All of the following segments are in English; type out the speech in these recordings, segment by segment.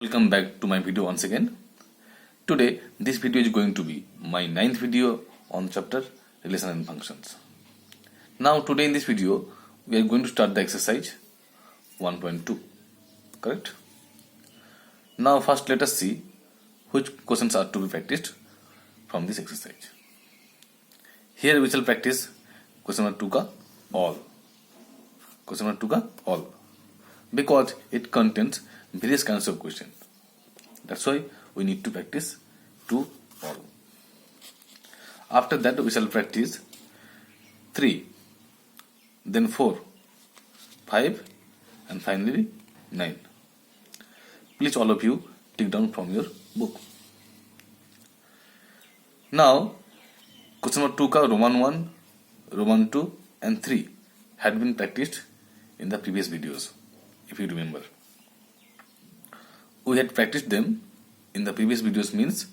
Welcome back to my video once again. Today this video is going to be my 9th video on the chapter relation and functions. Now today in this video we are going to start the exercise 1.2, correct? Now first let us see which questions are to be practiced from this exercise. Here we shall practice question number 2 ka all. Question number 2 ka all, because it contains various kinds of questions. That's why we need to practice 2 all. After that we shall practice 3, then 4, 5 and finally 9. Please all of you take down from your book. Now question number 2 ka Roman 1, Roman 2 and 3 had been practiced in the previous videos, if you remember. We had practiced them in the previous videos, means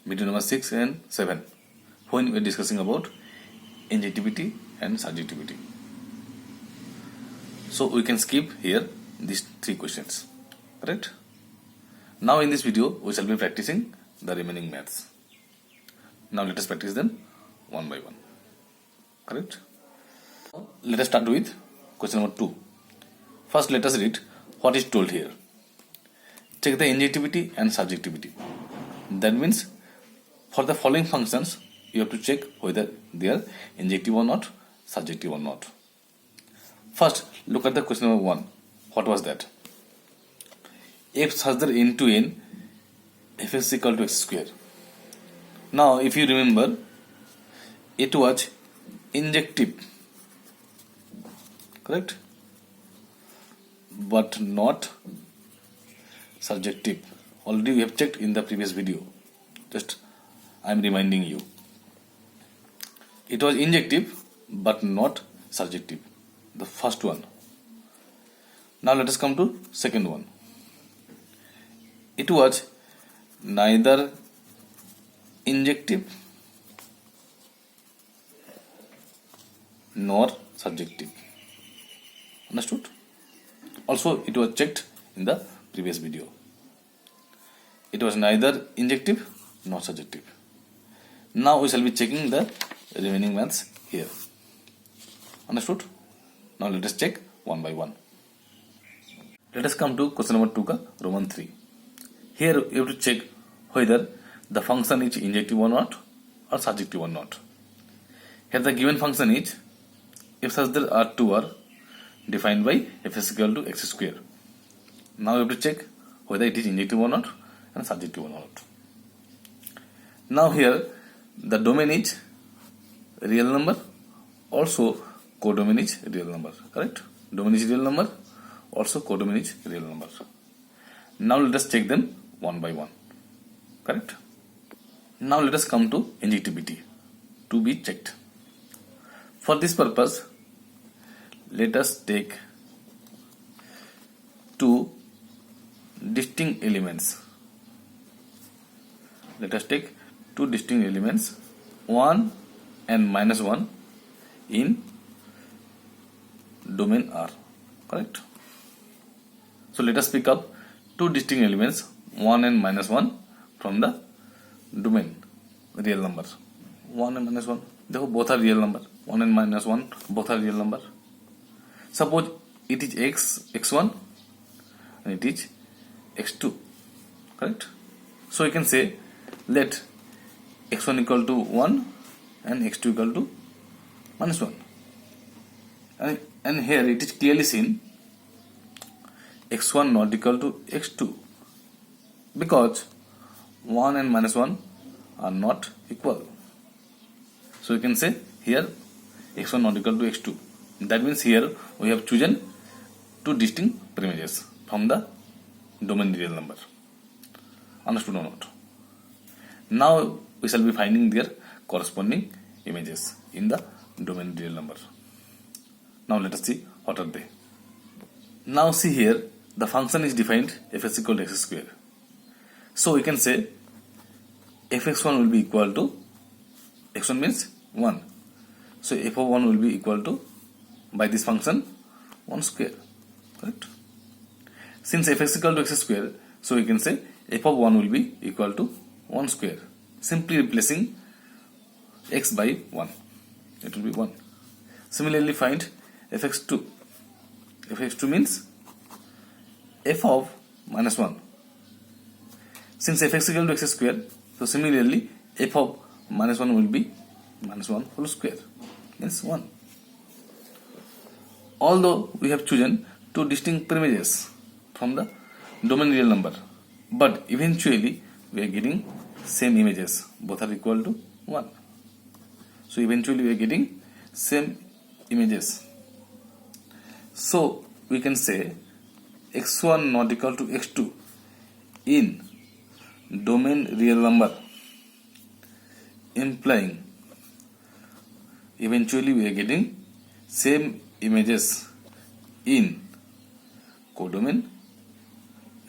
video number 6 and 7, when we were discussing about injectivity and subjectivity. So we can skip here these 3 questions, correct? Now in this video we shall be practicing the remaining maths. Now let us practice them one by one, correct? Let us start with question number 2. First let us read what is told here. Check the injectivity and subjectivity. That means for the following functions you have to check whether they are injective or not, subjective or not. First look at the question number 1. What was that? F such that n to n f is equal to x square. Now if you remember, it was injective, correct, but not subjective. Already we have checked in the previous video. Just I am reminding you. It was injective but not subjective, the first one. Now let us come to second one. It was neither injective nor subjective. Understood? Also it was checked in the previous video. It was neither injective nor subjective. Now we shall be checking the remaining maths here. Understood? Now let us check one by one. Let us come to question number 2 ka Roman 3. Here you have to check whether the function is injective or not or subjective or not. Here the given function is f such that R2 are defined by f is equal to x square. Now you have to check whether it is injective or not and subjective or not. Now here the domain is real number, also codomain is real number, correct? Domain is real number, also codomain is real number. Now let us check them one by one, correct? Now let us come to injectivity to be checked. For this purpose, let us take 2 distinct elements. Let us take 2 distinct elements, 1 and minus 1 in domain R, correct? So let us pick up 2 distinct elements, 1 and minus 1 from the domain real number. 1 and minus 1, both are real number. 1 and minus 1 both are real number. Suppose it is x1 and it is x2, correct? So you can say let x1 equal to 1 and x2 equal to minus 1. And here it is clearly seen x1 not equal to x2 because 1 and minus 1 are not equal. So you can say here x1 not equal to x2. That means here we have chosen 2 distinct premises from the domain real number. Understood or not? Now we shall be finding their corresponding images in the domain real number. Now let us see what are they. Now see here the function is defined f is equal to x square. So we can say fx1 will be equal to x1 means 1. So f of 1 will be equal to, by this function, 1 square, correct? Since f is equal to x square, So you can say f of 1 will be equal to 1 square. Simply replacing x by 1. It will be 1. Similarly find fx2. fx2 means f of minus 1. Since fx is equal to x square, so similarly f of minus 1 will be minus 1 whole square, means 1. Although we have chosen two distinct premises from the domain real number, but eventually we are getting same images, both are equal to 1. So eventually we are getting same images. So we can say x1 not equal to x2 in domain real number, implying eventually we are getting same images in codomain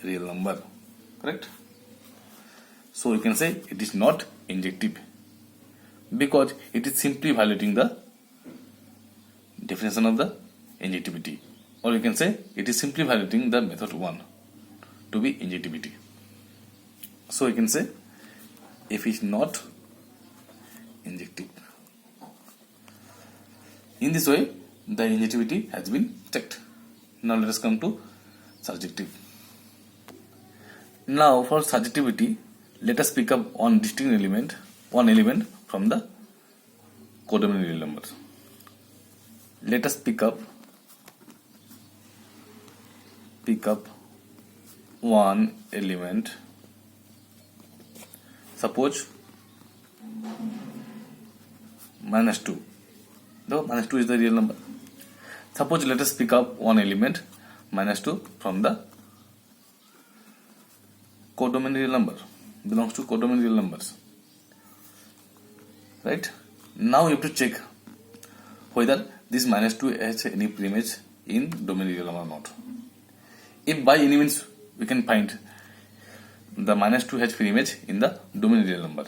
real number. Correct? So you can say it is not injective because it is simply violating the definition of the injectivity, or you can say it is simply violating the method 1 to be injectivity. So you can say f is not injective. In this way the injectivity has been checked. Now let us come to surjective. Now for surjectivity, let us pick up one distinct element, one element from the codomain real numbers. Let us pick up one element. Suppose minus 2. Though minus 2 is the real number. Suppose let us pick up one element minus 2 from the codomain real number, belongs to codomain real numbers. Right? Now you have to check whether this minus 2 has any preimage in domain real number or not. If by any means we can find the minus 2 has preimage in the domain real number,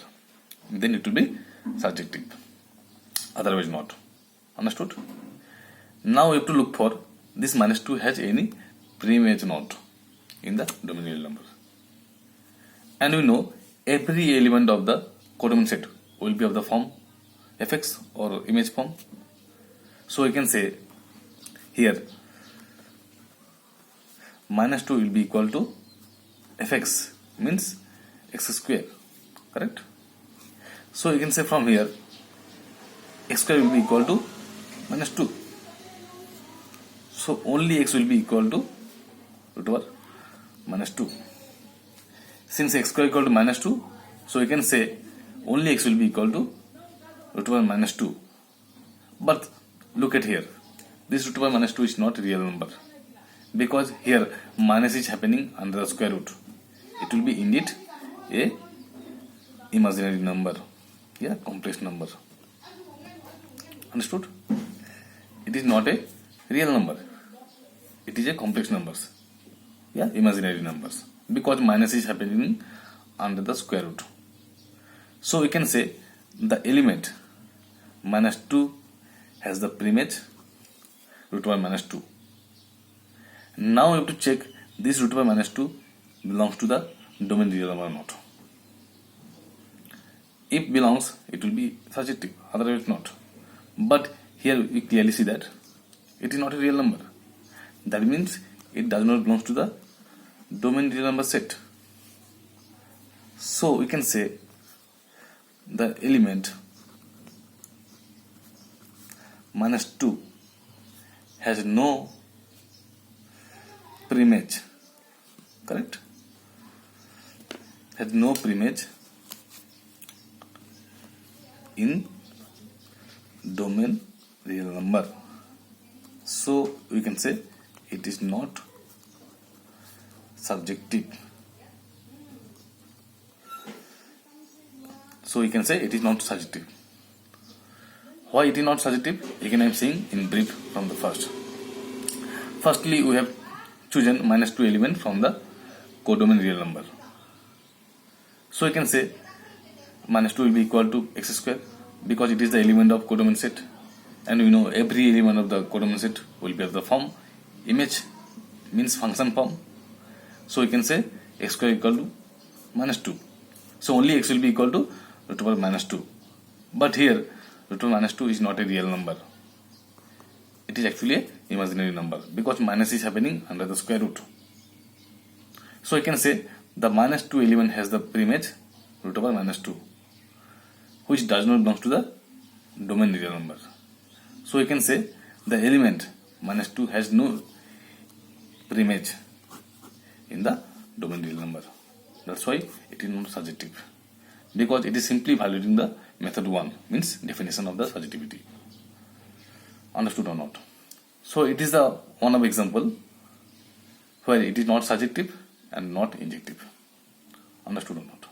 then it will be surjective. Otherwise not. Understood? Now we have to look for this minus 2 has any preimage not in the domain real number. And we know every element of the codomain set will be of the form fx or image form. So we can say here minus 2 will be equal to fx, means x square. Correct? So you can say from here x square will be equal to minus 2. So only x will be equal to root over minus 2. Since x square equal to minus 2, so you can say only x will be equal to root over minus 2. But look at here, this root over minus 2 is not a real number, because here minus is happening under the square root. It will be indeed a imaginary number, yeah, complex number. Understood? It is not a real number. It is a complex numbers, yeah, imaginary numbers, because minus is happening under the square root. So we can say the element minus 2 has the preimage root over minus 2. Now we have to check this root over minus 2 belongs to the domain real number or not. If belongs, it will be surjective, otherwise not. But here we clearly see that it is not a real number. That means it does not belong to the domain real number set. So we can say the element minus 2 has no preimage. Correct? Has no preimage in domain real number. So we can say it is not surjective. So we can say it is not surjective. Why it is not surjective? Again I am saying in brief from the first. Firstly, we have chosen minus 2 element from the codomain real number. So you can say minus 2 will be equal to x square, because it is the element of codomain set, and we know every element of the codomain set will be of the form image, means function form. So we can say x square equal to minus 2. So only x will be equal to root over minus 2. But here root over minus 2 is not a real number. It is actually an imaginary number because minus is happening under the square root. So you can say the minus 2 element has the preimage root over minus 2, which does not belong to the domain real number. So you can say the element minus 2 has no preimage in the domain real number. That's why it is not surjective, because it is simply violating the method 1, means definition of the surjectivity. Understood or not? So it is the one of example where it is not surjective and not injective. Understood or not?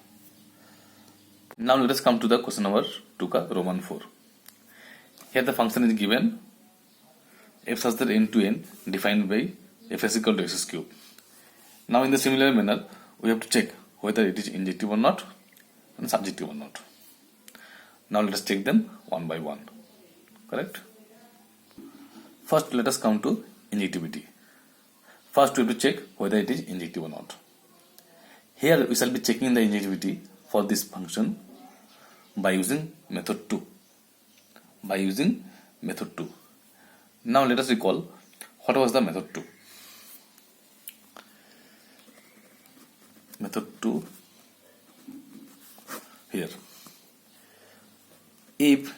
Now let us come to the question number 2 ka Roman 4. Here the function is given f such that n to n defined by f is equal to x cube. Now in the similar manner we have to check whether it is injective or not and subjective or not. Now let us check them one by one. Correct? First let us come to injectivity. First we have to check whether it is injective or not. Here we shall be checking the injectivity for this function by using method 2. By using method 2. Now let us recall what was the method 2. Method 2 here. If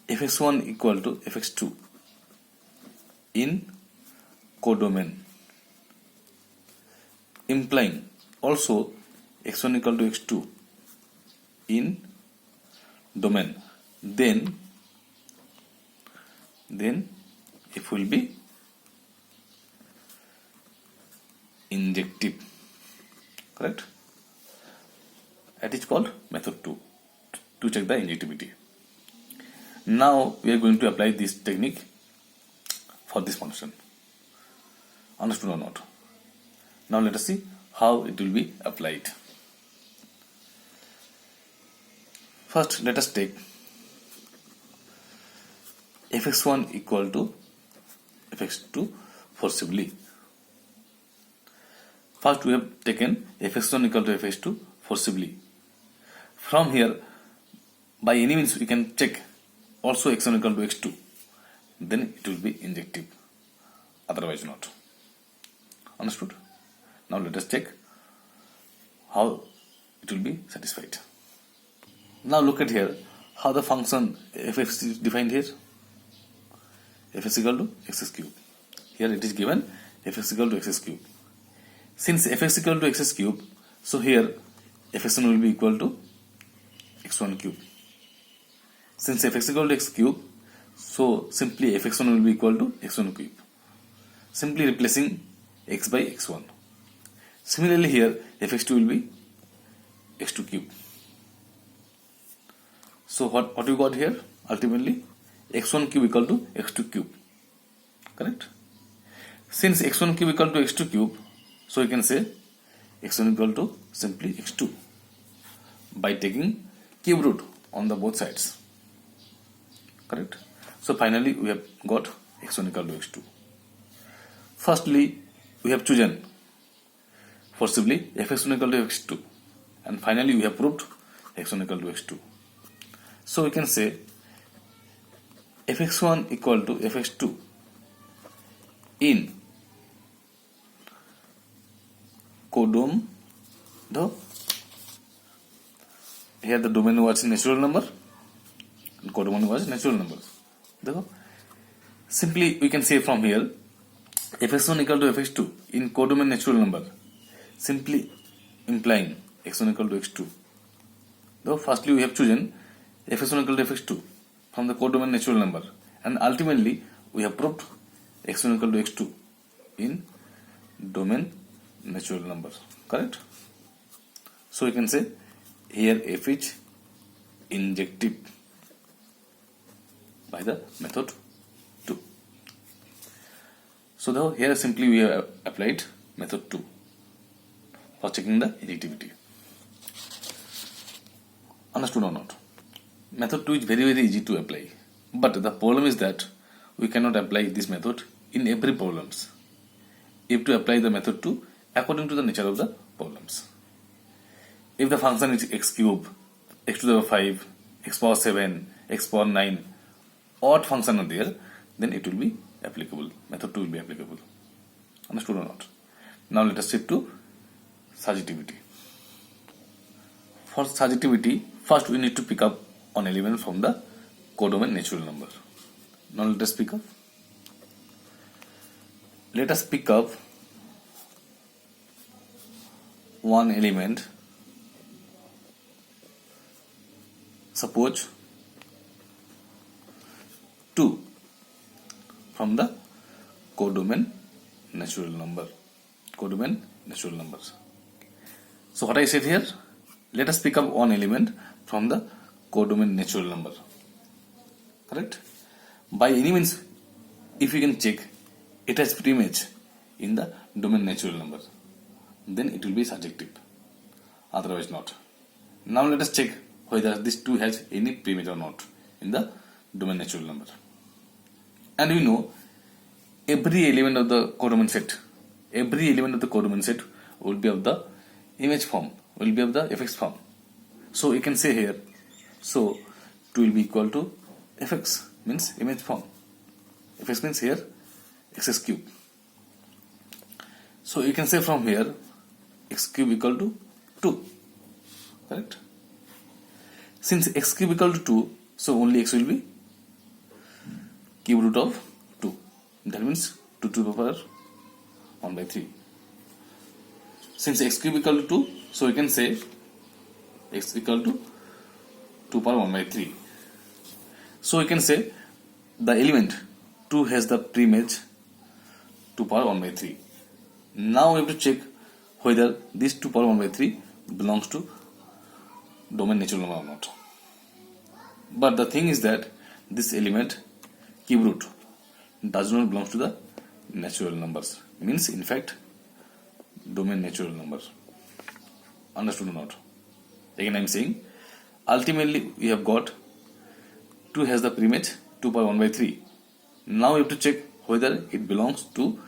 fx1 equal to fx2 in codomain, implying also x1 equal to x2 in domain, then f will be injective. Correct? That is called method 2 to check the injectivity. Now we are going to apply this technique for this function. Understood or not? Now let us see how it will be applied. First let us take fx1 equal to fx2 forcibly. First we have taken fx1 equal to fx2 forcibly. From here by any means we can check also x1 equal to x2, then it will be injective, otherwise not. Understood? Now let us check how it will be satisfied. Now look at here how the function fx is defined here. F is equal to x cube. Here it is given f is equal to x cube. Since f is equal to x cube, so here fx1 will be equal to x1 cube. Since f is equal to x cube, so simply fx1 will be equal to x1 cube. Simply replacing x by x1. Similarly here fx2 will be x2 cube. So what you got here? Ultimately x1 cube equal to x2 cube. Correct? Since x1 cube equal to x2 cube, so you can say x1 equal to simply x2 by taking cube root on the both sides. Correct? So finally we have got x1 equal to x2. Firstly we have chosen forcibly fx1 equal to x2, and finally we have proved x1 equal to x2. So we can say fx1 equal to fx2 in codom, though here the domain was natural number and codomain was natural number. Though simply we can say from here fx1 equal to fx2 in codomain natural number, simply implying x1 equal to x2. Though firstly we have chosen fx1 equal to fx2 from the codomain natural number, and ultimately we have proved x1 equal to x2 in domain natural number. Correct? So you can say here f is injective by the method 2. So though here simply we have applied method 2 for checking the injectivity. Understood or not? Method 2 is very easy to apply, but the problem is that we cannot apply this method in every problems. You have to apply the method 2 according to the nature of the problems. If the function is x cube, x to the power 5, x power 7, x power 9, odd function are there, then it will be applicable. Method 2 will be applicable. Understood or not? Now let us shift to surjectivity. For surjectivity, first we need to pick up one element from the codomain natural number. Now let us pick up. Let us pick up one element. Suppose 2 from the codomain natural number. Codomain natural numbers. So what I said here, let us pick up one element from the codomain natural number. Correct? By any means, if you can check it has preimage in the domain natural number, then it will be surjective. Otherwise not. Now let us check whether this 2 has any preimage or not in the domain natural number. And we know every element of the codomain set, will be of the image form, will be of the fx form. So you can say here, so 2 will be equal to fx, means image form. Fx means here x cube. So you can say from here x cube equal to 2. Correct? Since x cube equal to 2, so only x will be cube root of 2. That means 2 to the power 1 by 3. Since x cube equal to 2, so we can say x equal to 2 power 1 by 3. So we can say the element 2 has the preimage 2 power 1 by 3. Now we have to check whether this 2 power 1 by 3 belongs to domain natural number or not. But the thing is that this element cube root does not belong to the natural numbers. Means in fact domain natural numbers. Understood or not? Again I am saying ultimately we have got 2 has the preimage 2 power 1 by 3. Now we have to check whether it belongs to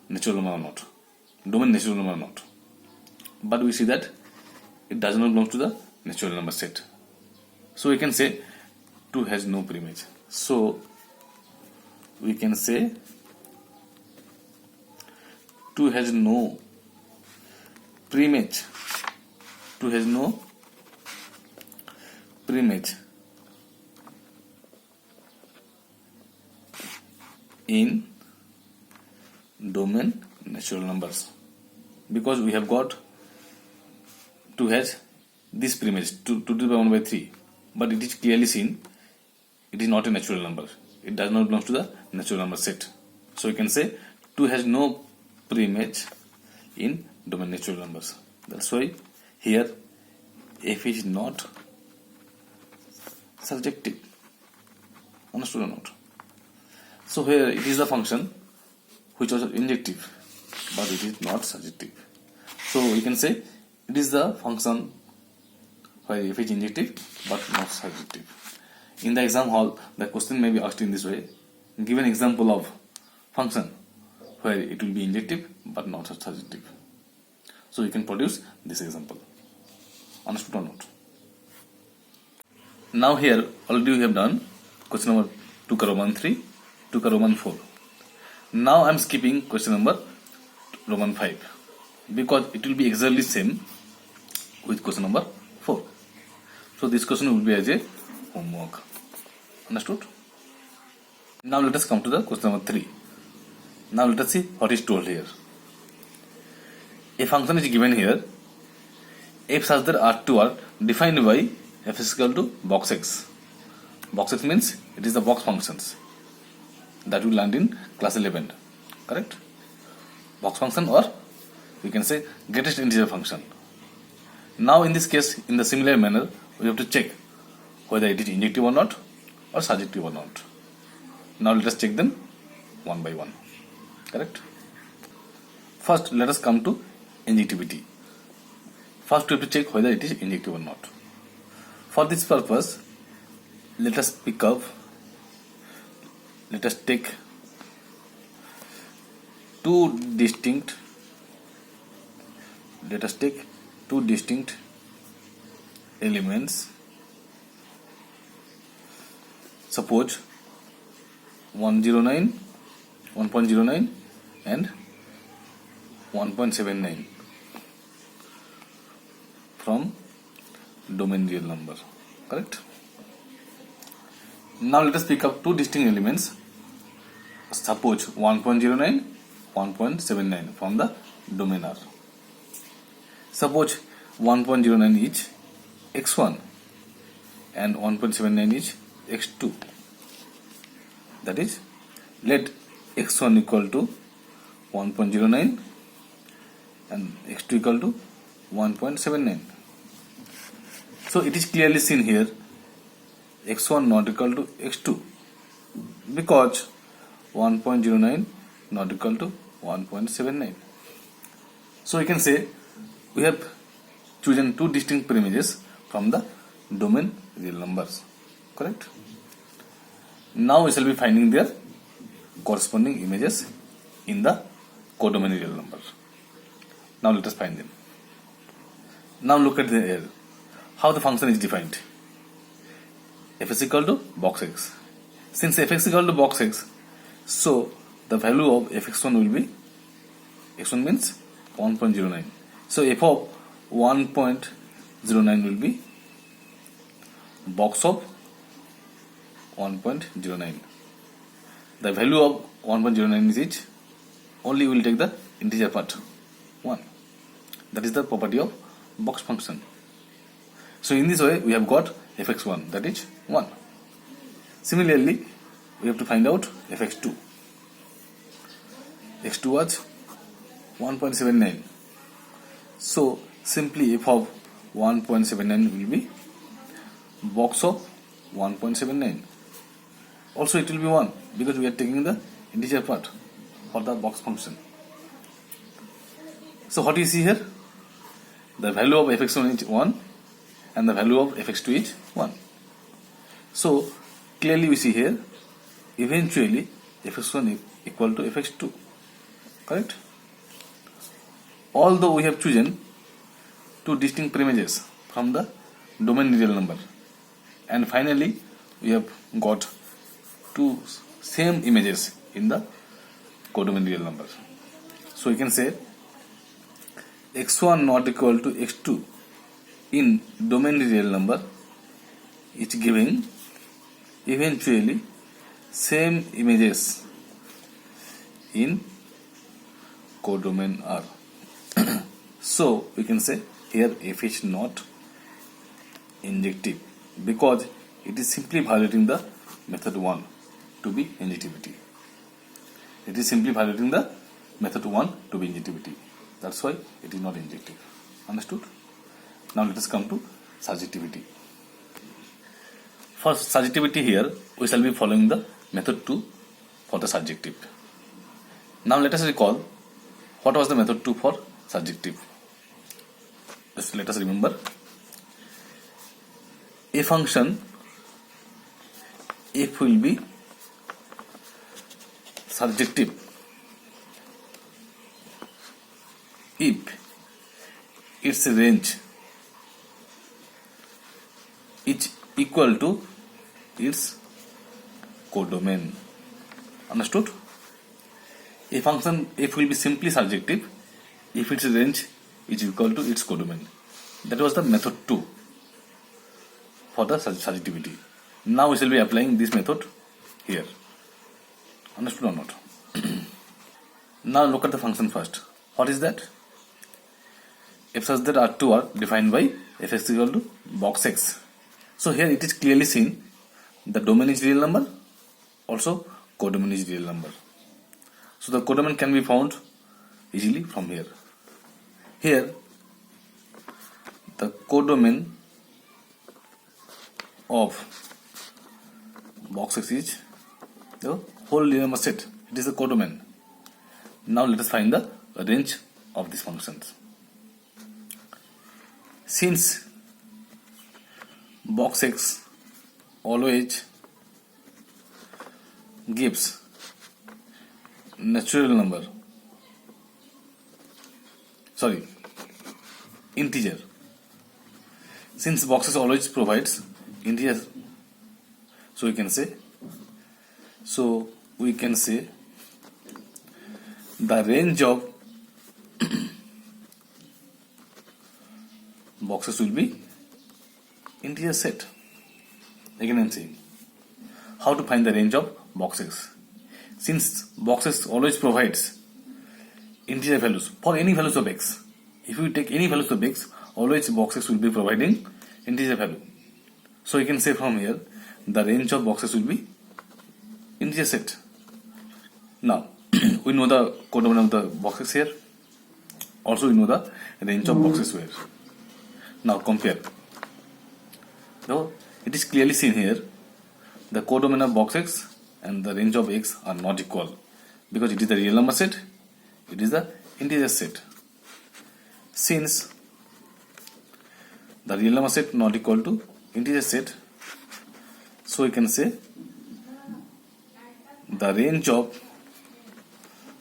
natural number or not, domain natural number or not. But we see that it does not belong to the natural number set. So we can say 2 has no preimage. So we can say 2 has no preimage. 2 has no preimage in domain natural numbers, because we have got 2 has this preimage 2 to the power 1 by 3, but it is clearly seen it is not a natural number. It does not belong to the natural number set. So you can say 2 has no preimage in domain natural numbers. That's why here f is not surjective. Understood or not? So here it is the function which was injective, but it is not surjective. So you can say it is the function where f is injective but not surjective. In the exam hall, the question may be asked in this way: give an example of function where it will be injective but not surjective. So you can produce this example. Understood or not? Now here already we have done question number 2 ka Roman 3, 2 ka Roman 4. Now I am skipping question number Roman 5 because it will be exactly same with question number 4. So this question will be as a homework. Understood? Now let us come to the question number 3. Now let us see what is told here. A function is given here, f such that R2 are defined by f is equal to box x. Box x means it is the box functions that we learned in class 11. Correct? Box function, or we can say greatest integer function. Now in this case, in the similar manner, we have to check whether it is injective or not or surjective or not. Now let us check them one by one. Correct? First let us come to injectivity. First we have to check whether it is injective or not. For this purpose, let us take two distinct let us take two distinct elements. Suppose 109 and 1.79 from domain real number, correct? Now let us pick up two distinct elements. Suppose 1.09, 1.79 from the domain R. Suppose 1.09 is x1 and 1.79 is x2. That is, let x1 equal to 1.09 and x2 equal to 1.79. So it is clearly seen here x1 not equal to x2 because 1.09 not equal to 1.79. So we can say we have chosen two distinct premises from the domain real numbers, correct? Now we shall be finding their corresponding images in the codomain real number. Now let us find them. Now look at here how the function is defined. F is equal to box x. Since f is equal to box x, so the value of fx1 will be, x1 means 1.09. So f of 1.09 will be box of 1.09. The value of 1.09 is each. Only we will take the integer part 1. That is the property of box function. So in this way we have got fx1, that is 1. Similarly, we have to find out fx2. x2 was 1.79. So simply f of 1.79 will be box of 1.79. Also it will be 1 because we are taking the integer part for the box function. So what do you see here? The value of fx1 is 1 and the value of fx2 is 1. So clearly we see here eventually fx1 equal to fx2, correct? Although we have chosen two distinct premises from the domain real number, and finally we have got two same images in the codomain real number. So we can say x1 not equal to x2 in domain real number is giving eventually same images in codomain R. So we can say here f is not injective because it is simply violating the method 1 to be injectivity. It is simply violating the method 1 to be injectivity. That's why it is not injective. Understood? Now let us come to surjectivity. For surjectivity here, we shall be following the method 2 for the surjective. Now let us recall what was the method 2 for surjective. Let us remember a function f will be surjective if its range is equal to its codomain. Understood? A function f will be simply surjective if its range is equal to its codomain. That was the method 2 for the surjectivity. Now we shall be applying this method here. Understood or not? Now look at the function first. What is that? F such that R2 are defined by f is equal to box x. So here it is clearly seen the domain is real number, also codomain is real number. So the codomain can be found easily from here. Here the codomain of box x is the whole real number set. It is the codomain. Now let us find the range of these functions. Since box x always gives natural number, integer. Since boxes always provides integer, so we can say the range of boxes will be integer set. Again I am saying how to find the range of boxes. Since boxes always provides integer values for any values of x. If you take any values of x, always boxes will be providing integer value. So you can say from here the range of boxes will be integer set. Now we know the codomain of the boxes here. Also we know the range of boxes here. Now compare. Now it is clearly seen here the codomain of box x and the range of x are not equal because it is the real number set, it is the integer set. Since the real number set not equal to integer set, so we can say the range of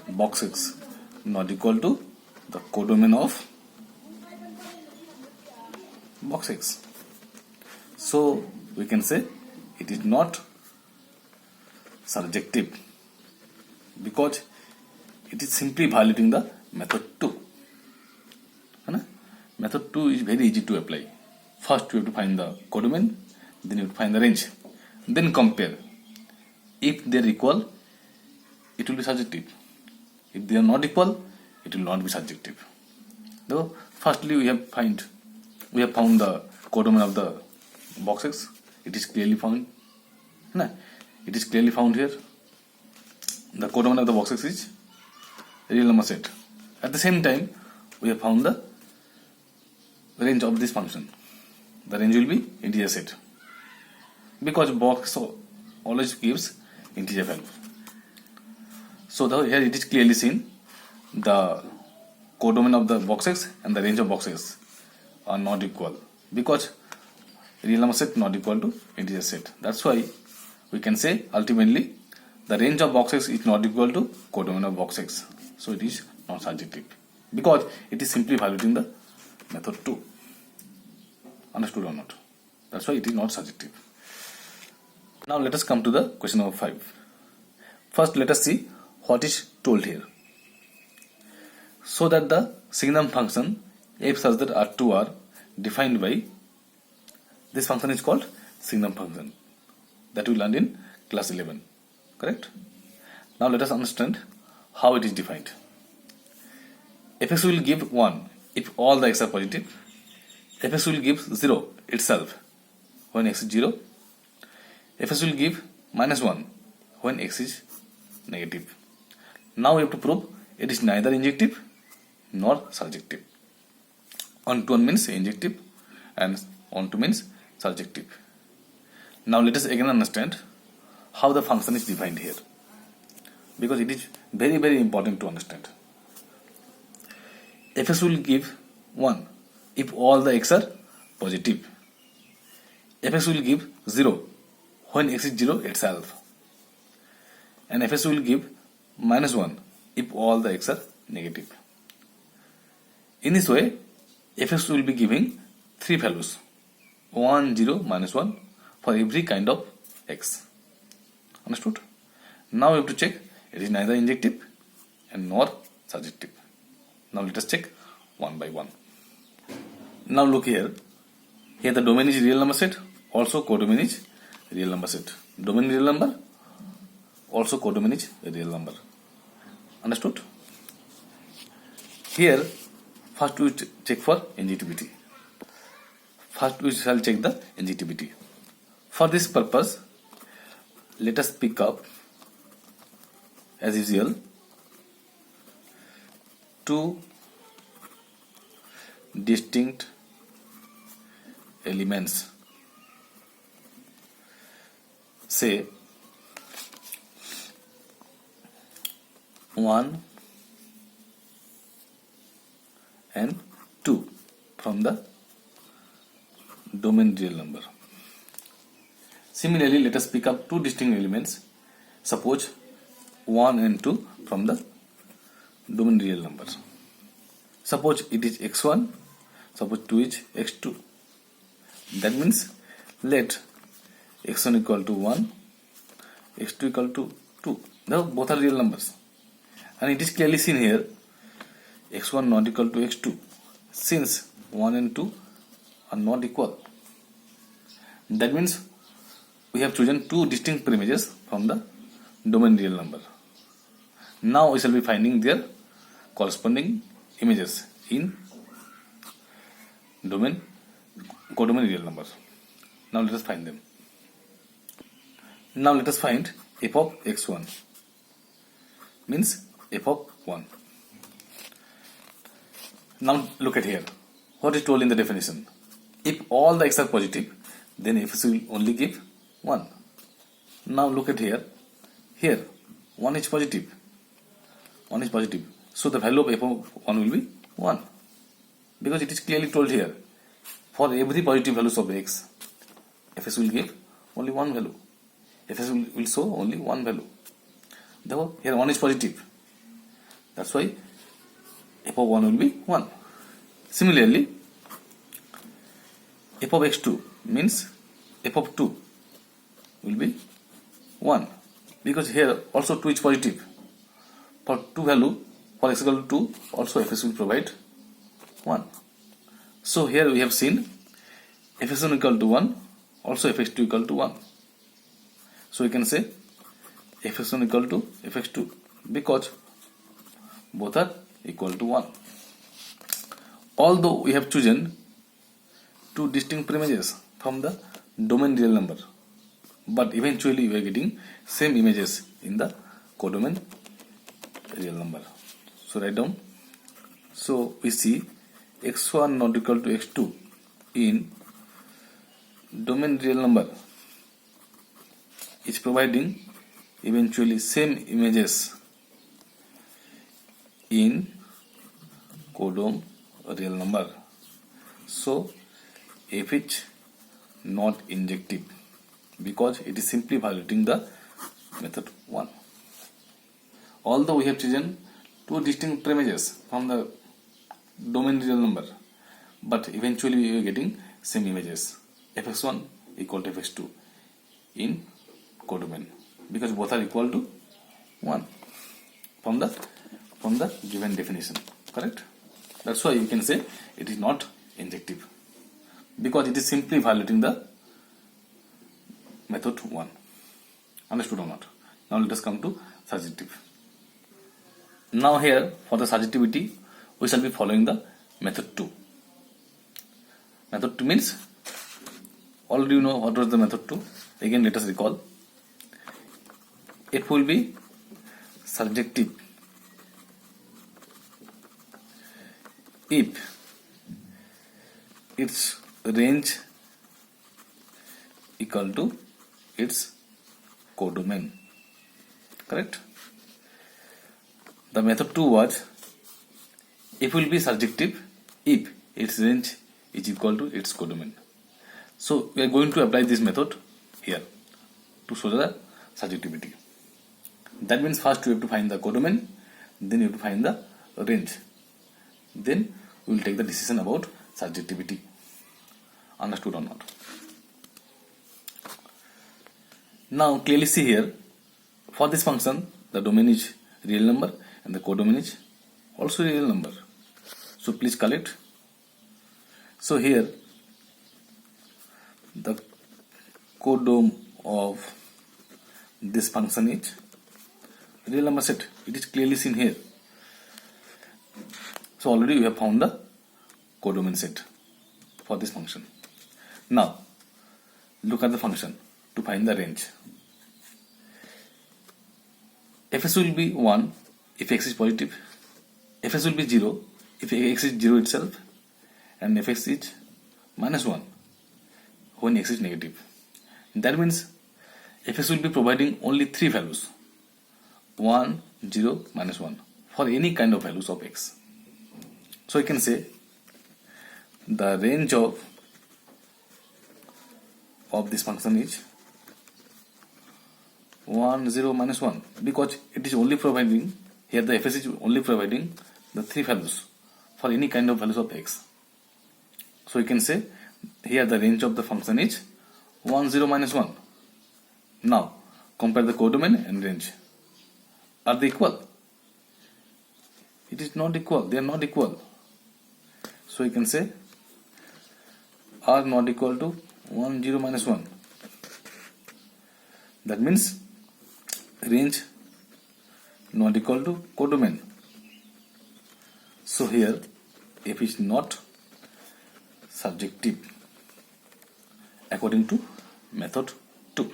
box x not equal to the codomain of box x. So we can say it is not surjective because it is simply violating the method 2. Method 2 is very easy to apply. First you have to find the codomain, then you have to find the range, then compare. If they are equal, it will be surjective. If they are not equal, it will not be surjective. So firstly we have found the codomain of the box x. It is clearly found. It is clearly found here. The codomain of the box x is real number set. At the same time, we have found the range of this function. The range will be integer set because box always gives integer value. So here it is clearly seen the codomain of the box x and the range of box x are not equal because real number set not equal to integer set. That's why we can say ultimately the range of box x is not equal to codomain of box x. So it is not surjective because it is simply violating the method 2. Understood or not? That's why it is not surjective. Now let us come to the question number 5. First let us see what is told here. So that the signum function f such that R2 are defined by, this function is called signum function that we learned in class 11. Correct? Now let us understand how it is defined. Fx will give 1 if all the x are positive. Fx will give 0 itself when x is 0. Fx will give minus 1 when x is negative. Now we have to prove it is neither injective nor surjective. On-to-one means injective and on-to means surjective. Now let us again understand how the function is defined here because it is very very important to understand. Fx will give 1 if all the x are positive. Fx will give 0 when x is 0 itself. And Fx will give minus 1 if all the x are negative. In this way, Fx will be giving 3 values 1, 0, minus 1 for every kind of x. Understood? Now we have to check it is neither injective and nor surjective. Now let us check one by one. Now look here. Here the domain is real number set. Also codomain is real number set. Domain real number. Also codomain is real number. Understood? Here first we check for injectivity. First we shall check the injectivity. For this purpose, let us pick up as usual two distinct elements. Say 1 and 2 from the domain real number. Similarly, let us pick up two distinct elements. Suppose 1 and 2 from the domain real numbers. Suppose it is x1, Suppose 2 is x2. That means let x1 equal to 1, x2 equal to 2. Now both are real numbers. And it is clearly seen here x1 not equal to x2 since 1 and 2 are not equal. That means we have chosen two distinct premises from the domain real number. Now we shall be finding their corresponding images in codomain real number. Now let us find them. Now let us find f of x1 means f of 1. Now look at here. What is told in the definition? If all the x are positive, then f will only give 1. Now look at here. Here 1 is positive. 1 is positive. So the value of f of 1 will be 1. Because it is clearly told here. For every positive values of x, fs will give only one value. Fs will show only one value. Therefore, here 1 is positive. That's why f of 1 will be 1. Similarly, f of x2 means f of 2 will be 1. Because here also 2 is positive. For 2 value, for x equal to 2, also fs will provide 1. So here we have seen fs1 equal to 1, also fx2 equal to 1. So we can say fx1 equal to fx2 because both are equal to 1. Although we have chosen two distinct premises from the domain real number, but eventually we are getting same images in the codomain real number. So write down. So we see x1 not equal to x2 in domain real number is providing eventually same images in codom real number. So f is not injective because it is simply violating the method 1. Although we have chosen two distinct premises from the domain real number, but eventually we are getting same images fx1 equal to fx2 in codomain because both are equal to 1 from the given definition. Correct? That's why you can say it is not injective because it is simply violating the method 1. Understood or not? Now let us come to surjective. Now here for the surjectivity we shall be following the method 2. Method 2 means already you know what was the method 2. Again let us recall. It will be surjective if its range equal to its codomain. Correct? The method 2 was it will be surjective if its range is equal to its codomain. So we are going to apply this method here to show the surjectivity. That means first we have to find the codomain, then you have to find the range. Then we will take the decision about surjectivity. Understood or not? Now clearly see here, for this function the domain is real number and the codomain is also real number. So please collect. So here the codom of this function is real number set. It is clearly seen here. So already we have found the codomain set for this function. Now look at the function to find the range. Fs will be 1 if x is positive. Fs will be 0 if x is 0 itself, and fx is minus 1 when x is negative. That means fs will be providing only 3 values 1, 0, minus 1 for any kind of values of x. So you can say the range of this function is 1, 0, minus 1 because it is only providing, here the fs is only providing the 3 values for any kind of values of x. So you can say here the range of the function is 1, 0, minus 1. Now compare the codomain and range. Are they equal? It is not equal. They are not equal. So you can say are not equal to 1, 0, minus 1. That means range not equal to codomain. So here f is not surjective according to method 2.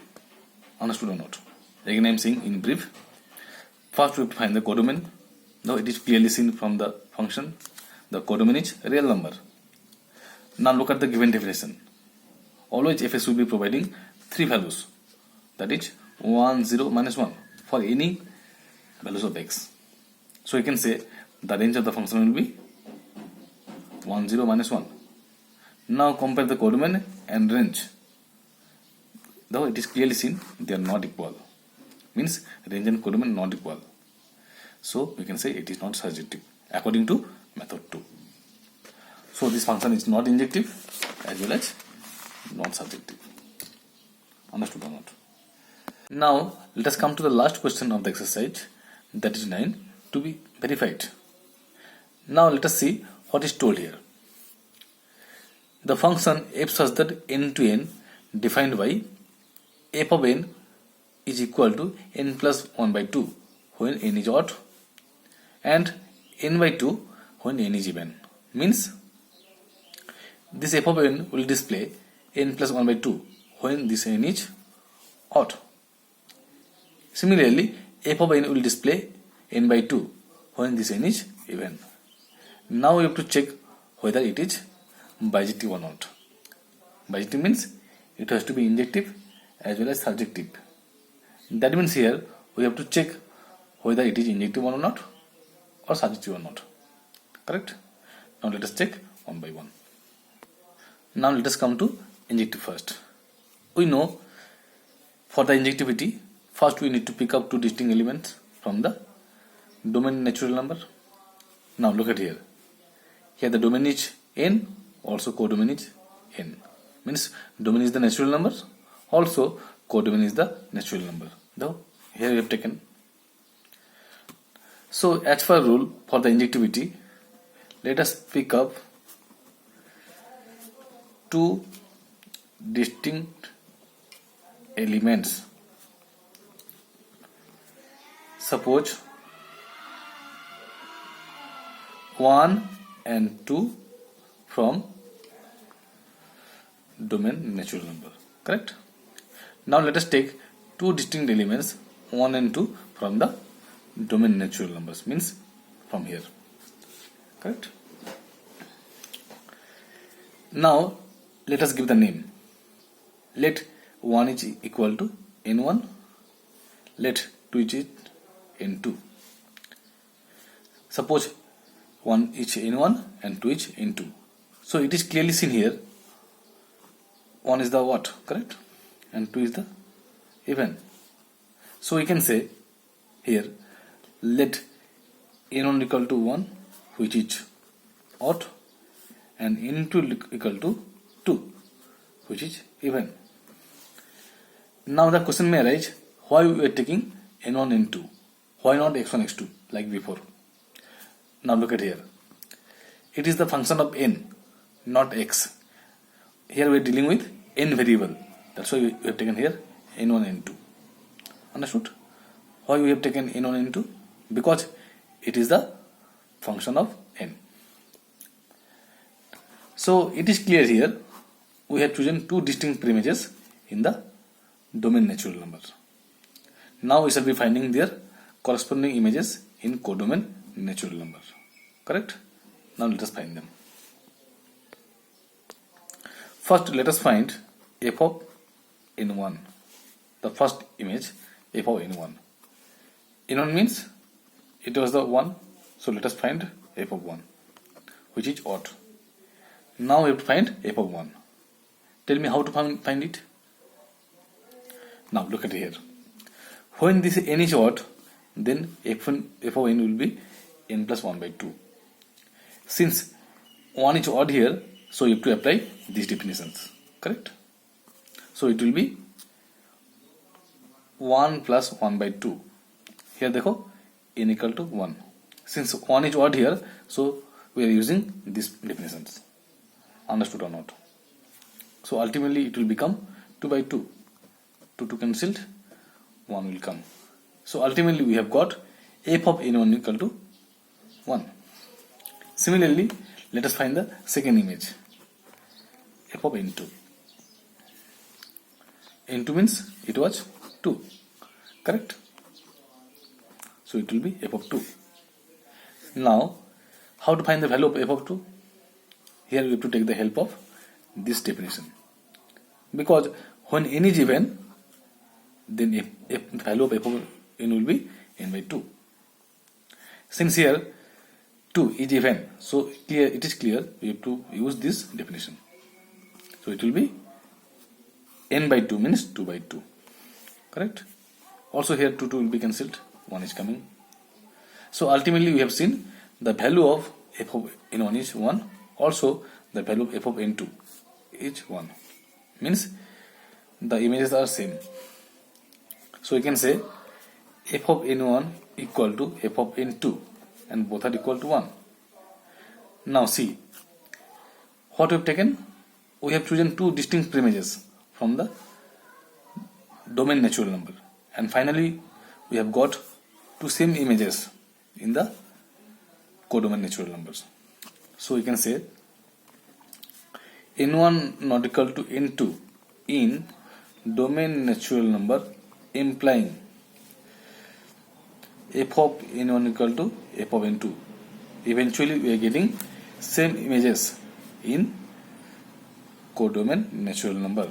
Understood or not? Again I am saying in brief. First we have to find the codomain. Now it is clearly seen from the function. The codomain is real number. Now look at the given definition. Always fs will be providing 3 values. That is 1, 0, minus 1 for any values of x. So you can say the range of the function will be 1, 0, minus 1. Now compare the codomain and range. Though it is clearly seen they are not equal. Means range and codomain not equal. So we can say it is not surjective according to method 2. So this function is not injective as well as not surjective. Understood or not? Now let us come to the last question of the exercise, that is 9, to be verified. Now let us see what is told here. The function f such that n to n defined by f of n is equal to n plus 1 by 2 when n is odd and n by 2 when n is even. Means this f of n will display n plus 1 by 2 when this n is odd. Similarly, f of n will display n by 2 when this n is even. Now we have to check whether it is bijective or not. Bijective means it has to be injective as well as surjective. That means here we have to check whether it is injective or not or surjective or not. Correct? Now let us check one by one. Now let us come to injective first. We know for the injectivity, first we need to pick up two distinct elements from the domain natural number. Now look at here. Here the domain is n, also codomain is n. Means domain is the natural number, also codomain is the natural number. Though here we have taken. So as per rule for the injectivity, let us pick up two distinct elements. Suppose 1 and 2 from domain natural number. Correct? Now let us take two distinct elements 1 and 2 from the domain natural numbers, means from here. Correct? Now let us give the name. Let 1 is equal to n1, let 2 is n2. Suppose 1 is n1 and 2 is n2. So it is clearly seen here 1 is the what, correct, and 2 is the even. So we can say here let n1 equal to 1, which is odd, and n2 equal to 2, which is even. Now the question may arise, why we are taking n1 and n2? Why not x1 x2 like before? Now look at here. It is the function of n, not x. Here we are dealing with n variable. That's why we have taken here n1 and n2. Understood? Why we have taken n1 and n2? Because it is the function of n. So it is clear here we have chosen two distinct premises in the domain natural number. Now we shall be finding their corresponding images in codomain natural number. Correct? Now let us find them. First let us find f of n1. The first image f of n1. n1 means it was the 1. So let us find f of 1, which is odd. Now we have to find f of 1. Tell me how to find it. Now look at here. When this n is odd, then f of n will be n plus 1 by 2. Since 1 is odd here, So you have to apply these definitions, correct? So it will be 1 plus 1 by 2. Here देखो n equal to 1. Since 1 is odd here, so we are using these definitions. Understood or not? So ultimately it will become 2 by 2. 2 cancelled, 1 will come. So ultimately we have got f of n1 equal to 1. Similarly, let us find the second image, f of n2. n2 means it was 2, correct? So it will be f of 2. Now, how to find the value of f of 2? Here we have to take the help of this definition. Because when n is even, then f value of f of n will be n by 2. Since here 2 is even, so it is clear we have to use this definition. So it will be n by 2 means 2 by 2, correct? Also here 2 will be cancelled, 1 is coming. So ultimately we have seen the value of f of n1 is 1. Also the value of f of n2 is 1. Means the images are same. So you can say f of n1 equal to f of n2 and both are equal to 1. Now see, what we have taken? We have chosen two distinct premises from the domain natural number, and finally we have got two same images in the codomain natural numbers. So we can say n1 not equal to n2 in domain natural number, implying f of n1 equal to f of n2. Eventually we are getting same images in codomain natural number.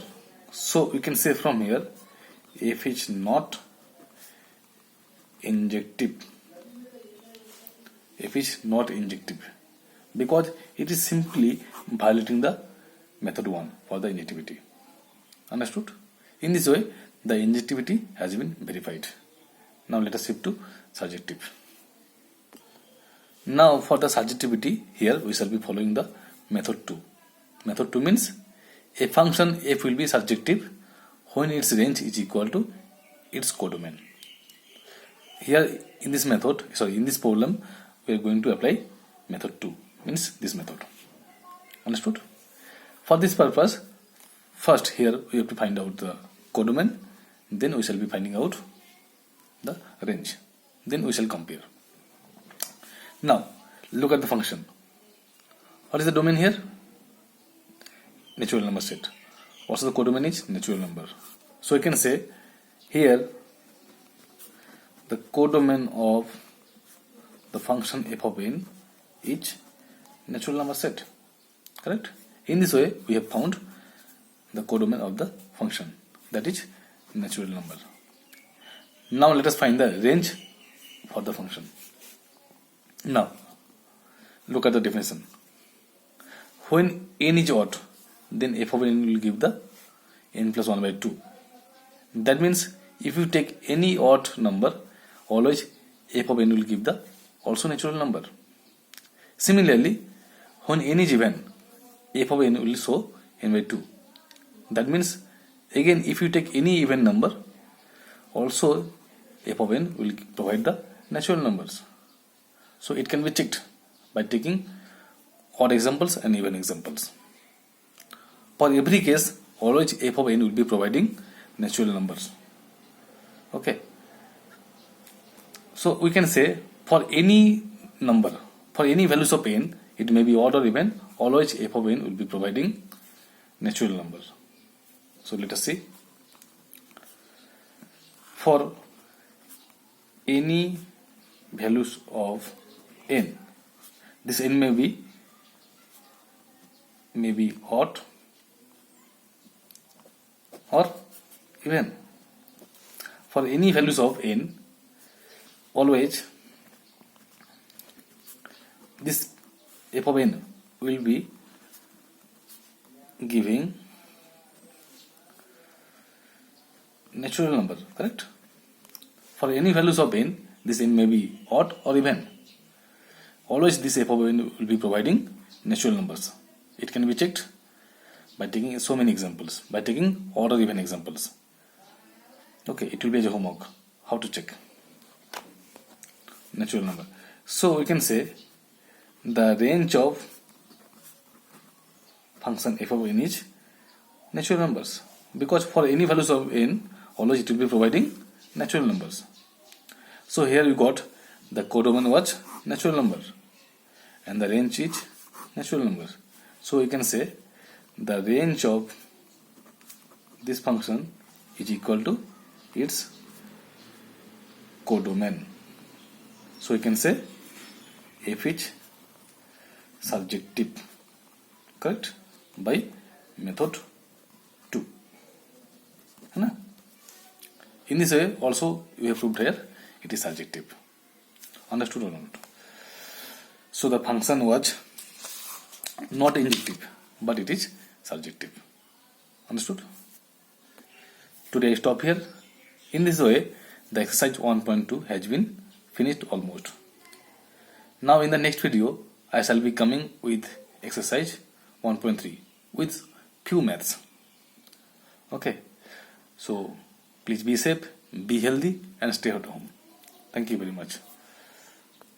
So we can say from here f is not injective. F is not injective because it is simply violating the method 1 for the injectivity. Understood? In this way the injectivity has been verified. Now let us shift to surjective. Now for the surjectivity, here we shall be following the method 2. Method 2 means a function f will be surjective when its range is equal to its codomain. Here in this method, in this problem, we are going to apply method 2, means this method. Understood? For this purpose, first here we have to find out the codomain, then we shall be finding out the range, then we shall compare. Now look at the function. What is the domain here? Natural number set. What's the codomain is? Natural number. So I can say here the codomain of the function f of n is natural number set, correct? In this way we have found the codomain of the function, that is natural number. Now let us find the range for the function. Now look at the definition. When n is odd, then f of n will give the n plus 1 by 2. That means if you take any odd number, always f of n will give the also natural number. Similarly, when n is even, f of n will show n by 2. That means again if you take any even number, also f of n will provide the natural numbers. So it can be checked by taking odd examples and even examples. For every case, always f of n will be providing natural numbers. Okay. So we can say for any number, for any values of n, it may be odd or even, always f of n will be providing natural numbers. So let us see. For any values of n, this n may be odd or even. For any values of n, always this f of n will be giving natural number, correct? For any values of n, this n may be odd or even. Always this f of n will be providing natural numbers. It can be checked by taking so many examples, by taking odd or even examples. Okay, it will be as a homework. How to check natural number? So we can say the range of function f of n is natural numbers, because for any values of n, always it will be providing natural numbers. So here we got the codomain was natural number and the range is natural number. So we can say the range of this function is equal to its codomain. So we can say f is surjective, correct, by method 2. In this way also we have proved here it is surjective. Understood or not? So the function was not injective, but it is surjective. Understood? Today I stop here. In this way the exercise 1.2 has been finished almost. Now in the next video I shall be coming with exercise 1.3 with few maths. Okay, so please be safe, be healthy and stay at home. Thank you very much.